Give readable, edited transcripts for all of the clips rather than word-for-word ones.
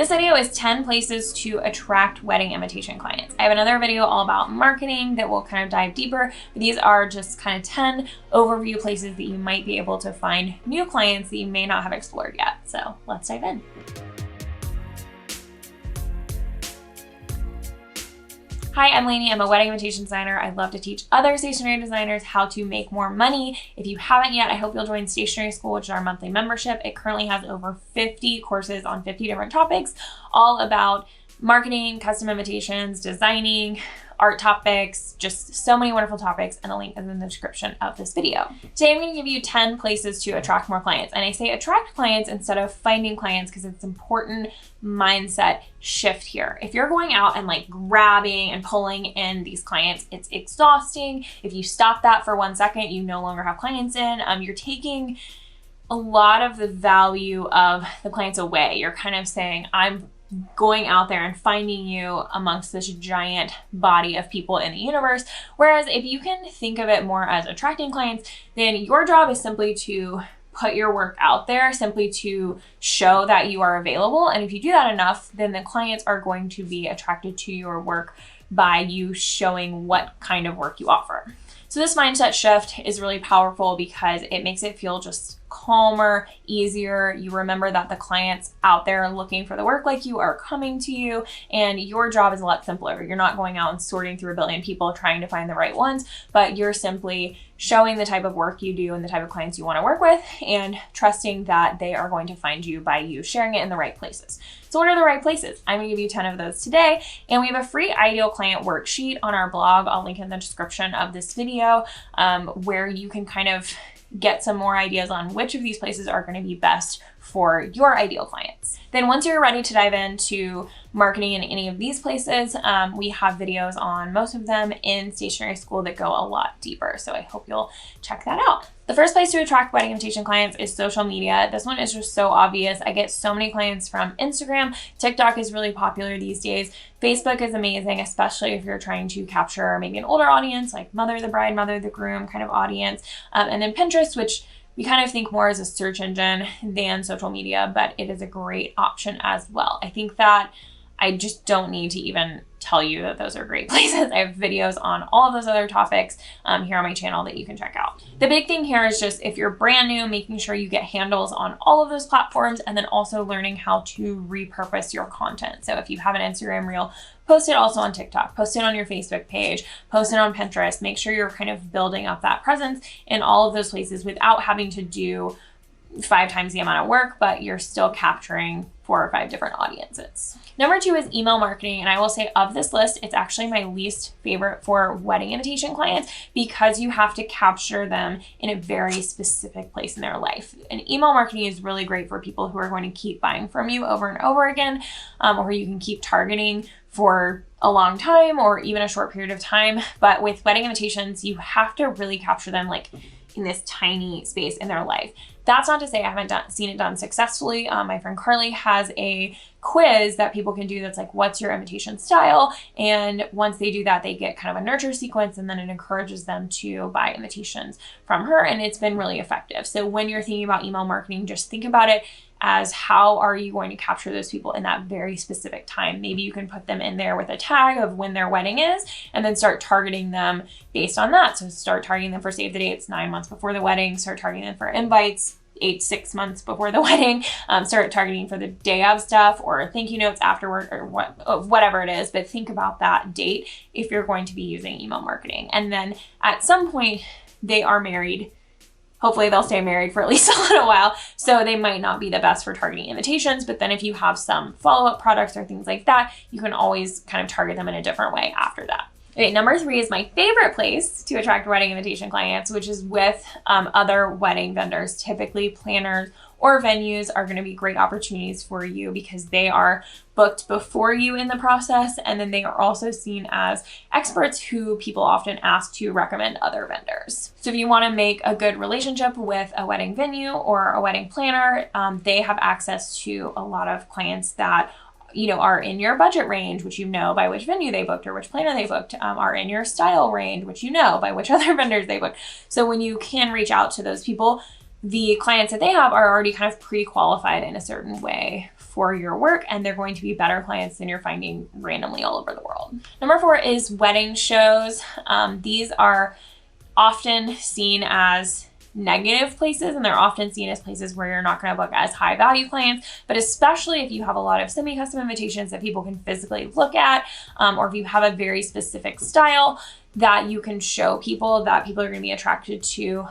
This video is 10 places to attract wedding invitation clients. I have another video all about marketing that will kind of dive deeper, but these are just kind of 10 overview places that you might be able to find new clients that you may not have explored yet. So let's dive in. Hi, I'm Laney. I'm a wedding invitation designer. I love to teach other stationery designers how to make more money. If you haven't yet, I hope you'll join Stationery School, which is our monthly membership. It currently has over 50 courses on 50 different topics, all about marketing, custom invitations, designing, art topics, just so many wonderful topics, and a link is in the description of this video. Today, I'm going to give you 10 places to attract more clients. And I say attract clients instead of finding clients because it's an important mindset shift here. If you're going out and like grabbing and pulling in these clients, it's exhausting. If you stop that for 1 second, you no longer have clients in. You're taking a lot of the value of the clients away. You're kind of saying, I'm going out there and finding you amongst this giant body of people in the universe. Whereas if you can think of it more as attracting clients, then your job is simply to put your work out there, simply to show that you are available. And if you do that enough, then the clients are going to be attracted to your work by you showing what kind of work you offer. So this mindset shift is really powerful because it makes it feel just calmer, easier. You remember that the clients out there looking for the work like you are coming to you, and your job is a lot simpler. You're not going out and sorting through a billion people trying to find the right ones, but you're simply showing the type of work you do and the type of clients you want to work with and trusting that they are going to find you by you sharing it in the right places. So what are the right places? I'm going to give you 10 of those today, and we have a free ideal client worksheet on our blog. I'll link in the description of this video where you can kind of get some more ideas on which of these places are going to be best for your ideal clients. Then once you're ready to dive into marketing in any of these places, we have videos on most of them in Stationery School that go a lot deeper. So I hope you'll check that out. The first place to attract wedding invitation clients is social media. This one is just so obvious. I get so many clients from Instagram. TikTok is really popular these days. Facebook is amazing, especially if you're trying to capture maybe an older audience, like mother of the bride, mother of the groom kind of audience. And then Pinterest, which we kind of think more as a search engine than social media, but it is a great option as well. I think that I just don't need to even tell you that those are great places. I have videos on all of those other topics here on my channel that you can check out. The big thing here is just if you're brand new, making sure you get handles on all of those platforms, and then also learning how to repurpose your content. So if you have an Instagram reel, post it also on TikTok, post it on your Facebook page, post it on Pinterest. Make sure you're kind of building up that presence in all of those places without having to do 5 times the amount of work, but you're still capturing 4 or 5 different audiences. Number 2 is email marketing. And I will say of this list, it's actually my least favorite for wedding invitation clients because you have to capture them in a very specific place in their life. And email marketing is really great for people who are going to keep buying from you over and over again, or you can keep targeting for a long time or even a short period of time. But with wedding invitations, you have to really capture them like in this tiny space in their life. That's not to say I haven't seen it done successfully. My friend Carly has a quiz that people can do that's like, what's your invitation style? And once they do that, they get kind of a nurture sequence, and then it encourages them to buy invitations from her. And it's been really effective. So when you're thinking about email marketing, just think about it as how are you going to capture those people in that very specific time. Maybe you can put them in there with a tag of when their wedding is and then start targeting them based on that. So start targeting them for save the dates 9 months before the wedding, start targeting them for invites 6 months before the wedding, start targeting for the day of stuff or thank you notes afterward or whatever it is. But think about that date if you're going to be using email marketing. And then at some point they are married. Hopefully they'll stay married for at least a little while. So they might not be the best for targeting invitations, but then if you have some follow-up products or things like that, you can always kind of target them in a different way after that. Okay, number 3 is my favorite place to attract wedding invitation clients, which is with other wedding vendors. Typically planners or venues are going to be great opportunities for you because they are booked before you in the process. And then they are also seen as experts who people often ask to recommend other vendors. So if you want to make a good relationship with a wedding venue or a wedding planner, they have access to a lot of clients that are in your budget range, which by which venue they booked or which planner they booked, are in your style range, which by which other vendors they booked. So when you can reach out to those people, the clients that they have are already kind of pre-qualified in a certain way for your work, and they're going to be better clients than you're finding randomly all over the world. Number 4 is wedding shows. These are often seen as negative places, and they're often seen as places where you're not going to book as high value clients, but especially if you have a lot of semi-custom invitations that people can physically look at, or if you have a very specific style that you can show people that people are going to be attracted to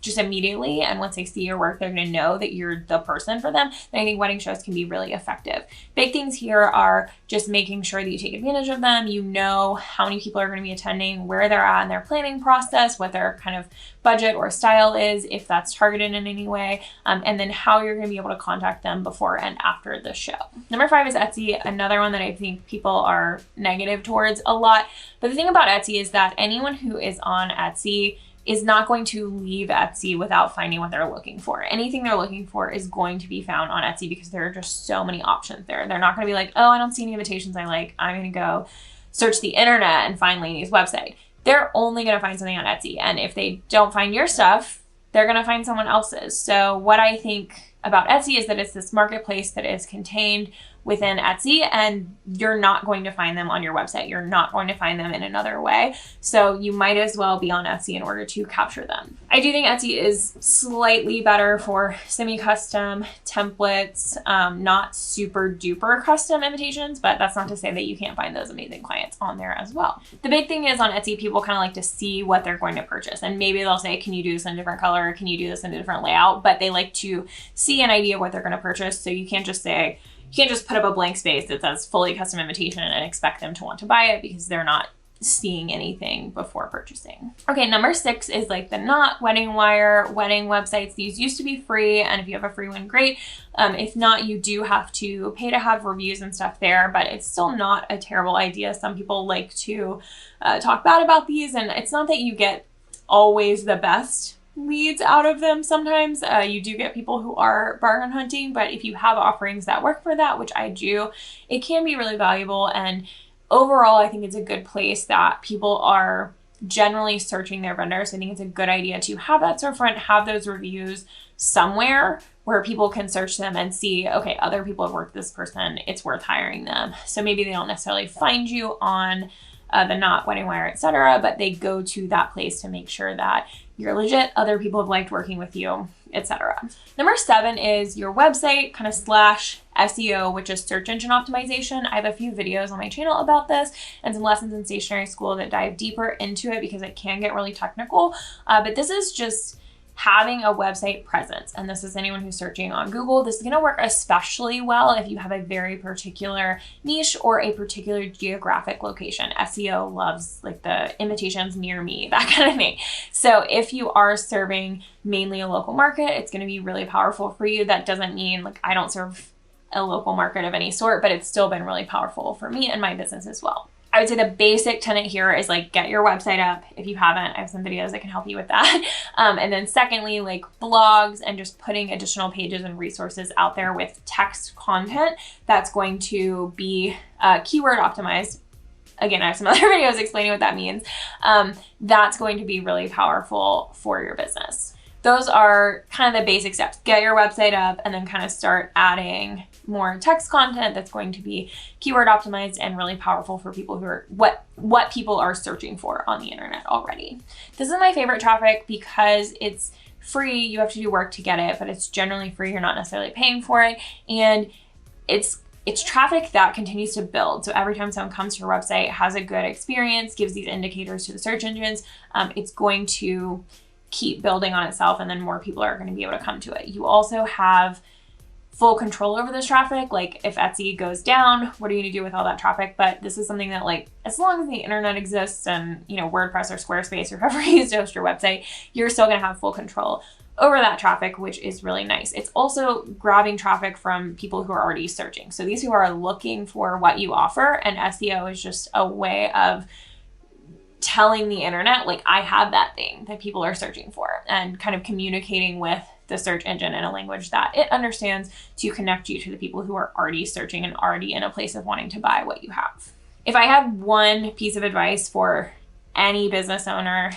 just immediately. And once they see your work, they're going to know that you're the person for them. Then I think wedding shows can be really effective. Big things here are just making sure that you take advantage of them. You know how many people are going to be attending, where they're at in their planning process, what their kind of budget or style is, if that's targeted in any way, and then how you're going to be able to contact them before and after the show. Number 5 is Etsy, another one that I think people are negative towards a lot. But the thing about Etsy is that anyone who is on Etsy is not going to leave Etsy without finding what they're looking for. Anything they're looking for is going to be found on Etsy because there are just so many options there. They're not going to be like, oh, I don't see any invitations I like. I'm going to go search the internet and find Laney's website. They're only going to find something on Etsy. And if they don't find your stuff, they're going to find someone else's. So what I think about Etsy is that it's this marketplace that is contained within Etsy, and you're not going to find them on your website. You're not going to find them in another way. So you might as well be on Etsy in order to capture them. I do think Etsy is slightly better for semi-custom templates, not super duper custom invitations, but that's not to say that you can't find those amazing clients on there as well. The big thing is on Etsy, people kind of like to see what they're going to purchase. And maybe they'll say, can you do this in a different color? Can you do this in a different layout? But they like to see an idea of what they're going to purchase. So you can't just say, you can't just put up a blank space that says fully custom invitation and expect them to want to buy it because they're not seeing anything before purchasing. Okay, number 6 is like the Knot, Wedding Wire, wedding websites. These used to be free, and if you have a free one, great. If not, you do have to pay to have reviews and stuff there, but it's still not a terrible idea. Some people like to talk bad about these, and it's not that you get always the best leads out of them. Sometimes you do get people who are bargain hunting, but if you have offerings that work for that, which I do, it can be really valuable. And overall, I think it's a good place that people are generally searching their vendors. I think it's a good idea to have that storefront, have those reviews somewhere where people can search them and see, okay, other people have worked with this person, it's worth hiring them. So maybe they don't necessarily find you on the Knot, Wedding Wire, etc., but they go to that place to make sure that you're legit, other people have liked working with you, etc. Number 7 is your website kind of / SEO, which is search engine optimization. I have a few videos on my channel about this and some lessons in stationery school that dive deeper into it because it can get really technical. But this is just having a website presence. And this is anyone who's searching on Google. This is going to work especially well if you have a very particular niche or a particular geographic location. SEO loves like the invitations near me, that kind of thing. So if you are serving mainly a local market, it's going to be really powerful for you. That doesn't mean like I don't serve a local market of any sort, but it's still been really powerful for me and my business as well. I would say the basic tenet here is like get your website up. If you haven't, I have some videos that can help you with that. And then secondly, like blogs and just putting additional pages and resources out there with text content that's going to be keyword optimized. Again, I have some other videos explaining what that means. That's going to be really powerful for your business. Those are kind of the basic steps. Get your website up and then kind of start adding more text content that's going to be keyword optimized and really powerful for people who are what people are searching for on the internet already. This is my favorite traffic because it's free. You have to do work to get it, but it's generally free. You're not necessarily paying for it. And it's traffic that continues to build. So every time someone comes to your website, has a good experience, gives these indicators to the search engines, it's going to keep building on itself, and then more people are going to be able to come to it. You also have full control over this traffic. Like if Etsy goes down, what are you going to do with all that traffic? But this is something that like, as long as the internet exists and, you know, WordPress or Squarespace or whoever you use to host your website, you're still going to have full control over that traffic, which is really nice. It's also grabbing traffic from people who are already searching. So these who are looking for what you offer, and SEO is just a way of telling the internet, like, I have that thing that people are searching for, and kind of communicating with the search engine in a language that it understands to connect you to the people who are already searching and already in a place of wanting to buy what you have. If I had one piece of advice for any business owner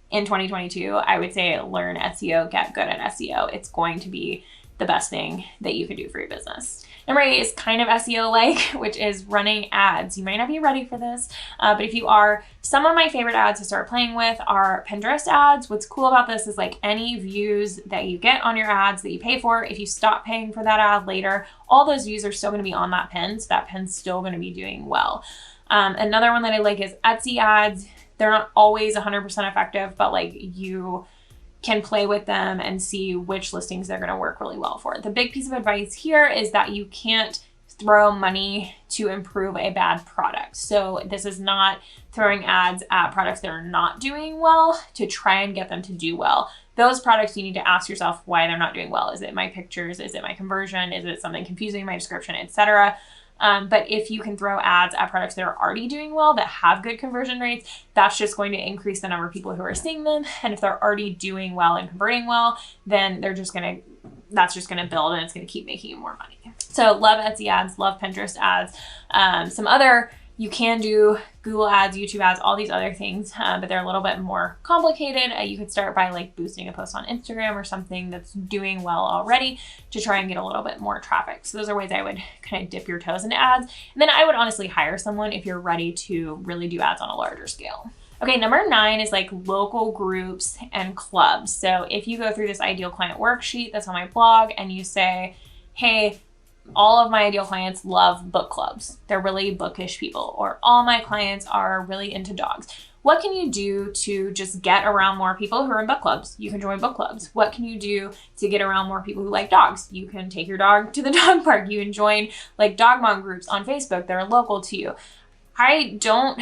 in 2022, I would say learn SEO, get good at SEO. It's going to be the best thing that you can do for your business. Number 8 is kind of SEO-like, which is running ads. You might not be ready for this, but if you are, some of my favorite ads to start playing with are Pinterest ads. What's cool about this is like any views that you get on your ads that you pay for, if you stop paying for that ad later, all those views are still going to be on that pin, so that pin's still going to be doing well. Another one that I like is Etsy ads. They're not always 100% effective, but like you can play with them and see which listings they're going to work really well for. The big piece of advice here is that you can't throw money to improve a bad product. So this is not throwing ads at products that are not doing well to try and get them to do well. Those products, you need to ask yourself why they're not doing well. Is it my pictures? Is it my conversion? Is it something confusing in my description, etc.? But if you can throw ads at products that are already doing well, that have good conversion rates, that's just going to increase the number of people who are seeing them. And if they're already doing well and converting well, then that's just going to build, and it's going to keep making you more money. So love Etsy ads, love Pinterest ads. Some other, you can do Google ads, YouTube ads, all these other things, but they're a little bit more complicated. You could start by like boosting a post on Instagram or something that's doing well already to try and get a little bit more traffic. So those are ways I would kind of dip your toes into ads. And then I would honestly hire someone if you're ready to really do ads on a larger scale. Okay, number 9 is like local groups and clubs. So if you go through this ideal client worksheet that's on my blog and you say, hey, all of my ideal clients love book clubs. They're really bookish people, or all my clients are really into dogs. What can you do to just get around more people who are in book clubs? You can join book clubs. What can you do to get around more people who like dogs? You can take your dog to the dog park. You can join like dog mom groups on Facebook that are local to you. I don't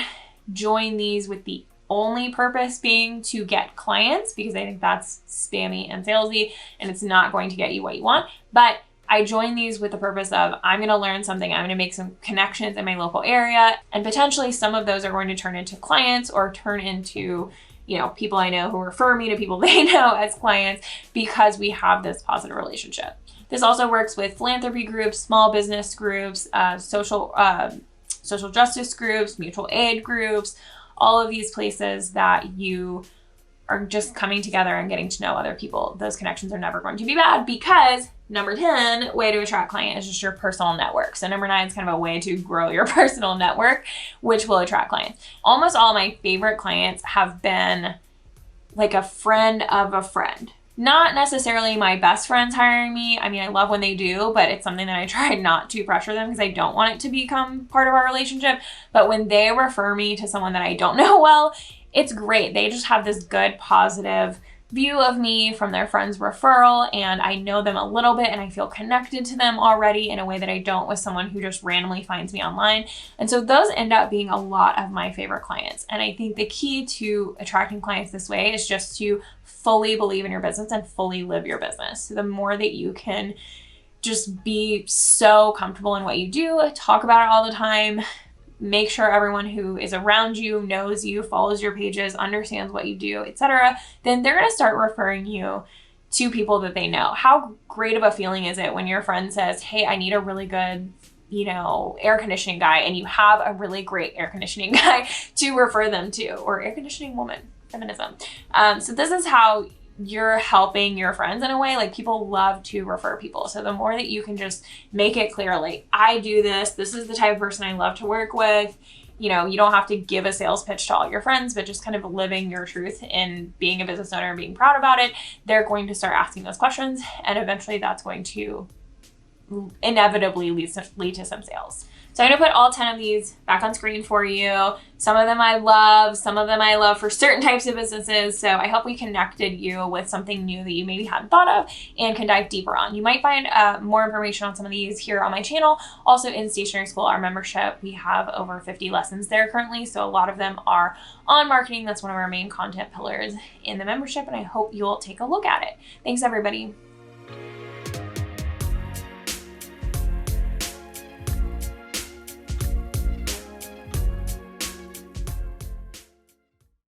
join these with the only purpose being to get clients, because I think that's spammy and salesy and it's not going to get you what you want. But I join these with the purpose of I'm going to learn something. I'm going to make some connections in my local area, and potentially some of those are going to turn into clients or turn into, you know, people I know who refer me to people they know as clients, because we have this positive relationship. This also works with philanthropy groups, small business groups, social justice groups, mutual aid groups, all of these places that you are just coming together and getting to know other people. Those connections are never going to be bad, because number 10 way to attract client is just your personal network. So number 9 is kind of a way to grow your personal network, which will attract clients. Almost all my favorite clients have been like a friend of a friend. Not necessarily my best friends hiring me. I mean, I love when they do, but it's something that I try not to pressure them because I don't want it to become part of our relationship. But when they refer me to someone that I don't know well, it's great. They just have this good, positive view of me from their friend's referral, and I know them a little bit and I feel connected to them already in a way that I don't with someone who just randomly finds me online. And so those end up being a lot of my favorite clients. And I think the key to attracting clients this way is just to fully believe in your business and fully live your business. So the more that you can just be so comfortable in what you do, talk about it all the time, make sure everyone who is around you knows you, follows your pages, understands what you do, etc., then they're going to start referring you to people that they know. How great of a feeling is it when your friend says, hey, I need a really good, air conditioning guy, and you have a really great air conditioning guy to refer them to, or air conditioning woman, feminism. So this is how you're helping your friends in a way. Like, people love to refer people. So the more that you can just make it clear, like, I do this is the type of person I love to work with. You don't have to give a sales pitch to all your friends, but just kind of living your truth in being a business owner and being proud about it. They're going to start asking those questions, and eventually that's going to inevitably lead to some sales. So I'm going to put all 10 of these back on screen for you. Some of them I love, some of them I love for certain types of businesses. So I hope we connected you with something new that you maybe hadn't thought of and can dive deeper on. You might find more information on some of these here on my channel. Also in Stationery School, our membership, we have over 50 lessons there currently. So a lot of them are on marketing. That's one of our main content pillars in the membership, and I hope you'll take a look at it. Thanks, everybody.